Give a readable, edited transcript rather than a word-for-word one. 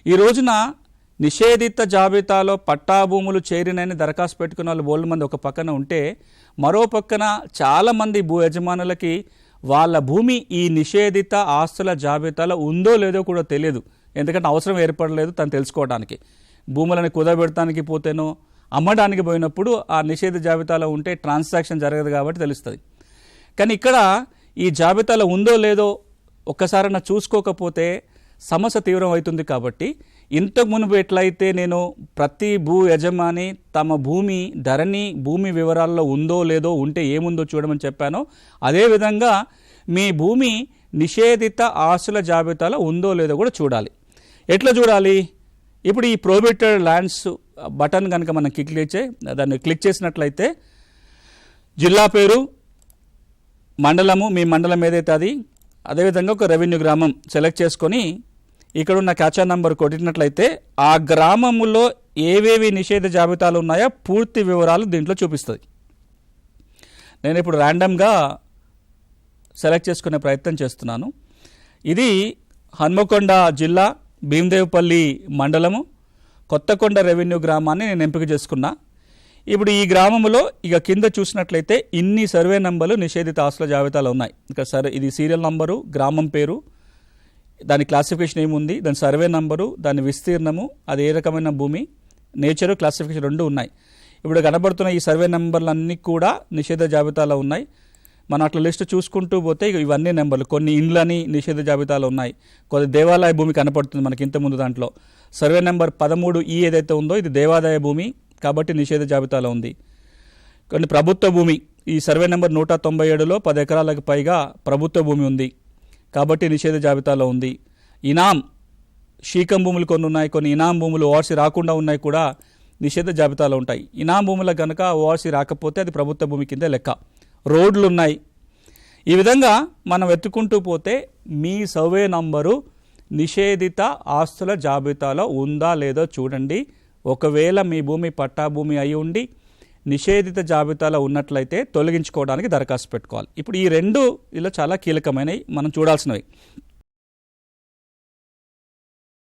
ఈ రోజున నిషేధిత జాబితాలో పట్టా భూములు చేరినని దరఖాస్తు పెట్టుకున్న వాళ్ళు బోల్డ్ మంది ఒక పక్కన ఉంటే, మరో పక్కన చాలామంది భూ యజమానులకి వాళ్ళ భూమి ఈ నిషేధిత ఆస్తుల జాబితాలో ఉందో లేదో కూడా తెలియదు. ఎందుకంటే అవసరం ఏర్పడలేదు తను తెలుసుకోవడానికి. భూములని కుదబెడటానికి పోతేనో అమ్మడానికి పోయినప్పుడు ఆ నిషేధ జాబితాలో ఉంటే ట్రాన్సాక్షన్ జరగదు కాబట్టి తెలుస్తుంది. కానీ ఇక్కడ ఈ జాబితాలో ఉందో లేదో ఒక్కసారైనా చూసుకోకపోతే సమస్య తీవ్రం అవుతుంది. కాబట్టి ఇంతకు మునుపు ఎట్లయితే నేను ప్రతి భూ యజమాని తమ భూమి ధరణి భూమి వివరాల్లో ఉందో లేదో, ఉంటే ఏముందో చూడమని చెప్పానో, అదేవిధంగా మీ భూమి నిషేధిత ఆస్తుల జాబితాలో ఉందో లేదో కూడా చూడాలి. ఎట్లా చూడాలి? ఇప్పుడు ఈ ప్రొహిబిటెడ్ ల్యాండ్స్ బటన్ కనుక మనం దాన్ని క్లిక్ చేసినట్లయితే జిల్లా పేరు, మండలము, మీ మండలం ఏదైతే అది, అదేవిధంగా ఒక రెవెన్యూ గ్రామం సెలెక్ట్ చేసుకొని ఇక్కడున్న క్యాచా నంబర్ కొట్టినట్లయితే ఆ గ్రామంలో ఏవేవి నిషేధ జాబితాలు ఉన్నాయో పూర్తి వివరాలు దీంట్లో చూపిస్తుంది. నేను ఇప్పుడు ర్యాండమ్గా సెలెక్ట్ చేసుకునే ప్రయత్నం చేస్తున్నాను. ఇది హన్మకొండ జిల్లా, భీమదేవపల్లి మండలము, కొత్తకొండ రెవెన్యూ గ్రామాన్ని నేను ఎంపిక చేసుకున్నా. ఇప్పుడు ఈ గ్రామంలో ఇక కింద చూసినట్లయితే ఇన్ని సర్వే నంబర్లు నిషేధిత ఆస్తుల జాబితాలో ఉన్నాయి. ఇంకా సరే, ఇది సీరియల్ నంబరు, గ్రామం పేరు, దాని క్లాసిఫికేషన్ ఏముంది, దాని సర్వే నంబరు, దాని విస్తీర్ణము, అది ఏ రకమైన భూమి, నేచరు, క్లాసిఫికేషన్ రెండు ఉన్నాయి. ఇప్పుడు కనబడుతున్న ఈ సర్వే నెంబర్లన్నీ కూడా నిషేధ జాబితాలో ఉన్నాయి. మనం అట్లా లిస్ట్ చూసుకుంటూ పోతే ఇవన్నీ నెంబర్లు. కొన్ని ఇండ్లని నిషేధ జాబితాలో ఉన్నాయి, కొన్ని దేవాలయ భూమి కనపడుతుంది మనకి ఇంతకుముందు. దాంట్లో సర్వే నెంబర్ 13E ఏదైతే ఉందో ఇది దేవాదాయ భూమి కాబట్టి నిషేధ జాబితాలో ఉంది. కొన్ని ప్రభుత్వ భూమి, ఈ సర్వే నెంబర్ 197లో 10 ఎకరాలకు పైగా ప్రభుత్వ భూమి ఉంది కాబట్టి నిషేధ జాబితాలో ఉంది. ఇనాం శీకం భూములు కొన్ని ఉన్నాయి, కొన్ని ఇనాం భూములు ఓఆర్సీ రాకుండా ఉన్నాయి కూడా నిషేధ జాబితాలో ఉంటాయి. ఇనాం భూములకు కనుక ఓఆర్సీ రాకపోతే అది ప్రభుత్వ భూమి కింద లెక్క. రోడ్లు ఉన్నాయి. ఈ విధంగా మనం వెతుక్కుంటూ పోతే మీ సర్వే నంబరు నిషేధిత ఆస్తుల జాబితాలో ఉందా లేదో చూడండి. ఒకవేళ మీ భూమి పట్టా భూమి అయి ఉండి నిషేధిత జాబితాలో ఉన్నట్లయితే తొలగించుకోవడానికి దరఖాస్తు పెట్టుకోవాలి. ఇప్పుడు ఈ రెండు ఇలా చాలా కీలకమైనవి, మనం చూడాల్సినవి.